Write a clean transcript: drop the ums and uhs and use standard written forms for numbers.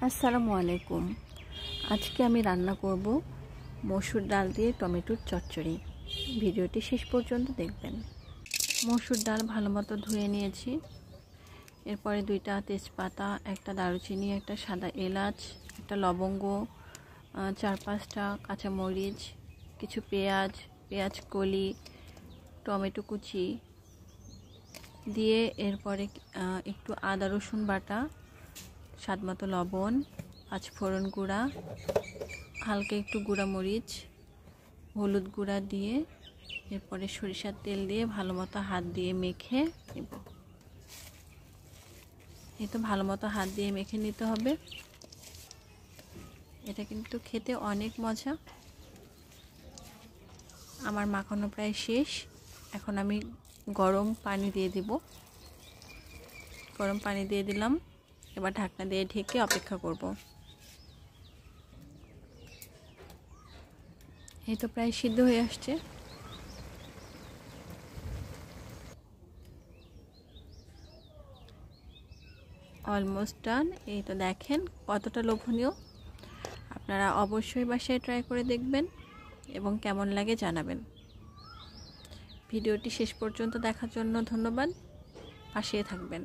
আসসালামু আলাইকুম। আজকে আমি রান্না করব মসুর ডাল দিয়ে টমেটোর চচ্চড়ি। ভিডিওটি শেষ পর্যন্ত দেখবেন। মসুর ডাল ভালো মতো ধুয়ে নিয়েছি। এরপরে 2টা তেজপাতা, একটা দারুচিনি, একটা সাদা এলাচ, একটা লবঙ্গ, 4-5টা কাঁচামরিচ, কিছু পেঁয়াজ কলি, টমেটো কুচি দিয়ে এরপরে একটু আদা রসুন বাটা, স্বাদমতো লবণ, 5 ফোড়ন গুঁড়া, হালকা একটু গুঁড়া মরিচ, হলুদ গুঁড়া দিয়ে এরপরে সরিষার তেল দিয়ে ভালো মতো হাত দিয়ে মেখে নেব। এই তো ভালো মতো হাত দিয়ে মেখে নিতে হবে। এটা কিন্তু খেতে অনেক মজা। আমার মাখানো প্রায় শেষ। এখন আমি গরম পানি দিয়ে দিব। গরম পানি দিয়ে দিলাম। এবার ঢাকনা দিয়ে ঢেকে অপেক্ষা করব। এই তো প্রায় সিদ্ধ হয়ে আসছে। Almost done. এই তো দেখেন কতটা লোভনীয়। আপনারা অবশ্যই বাসায় ট্রাই করে দেখবেন এবং কেমন লাগে জানাবেন। ভিডিওটি শেষ পর্যন্ত দেখার জন্য ধন্যবাদ। পাশে থাকবেন।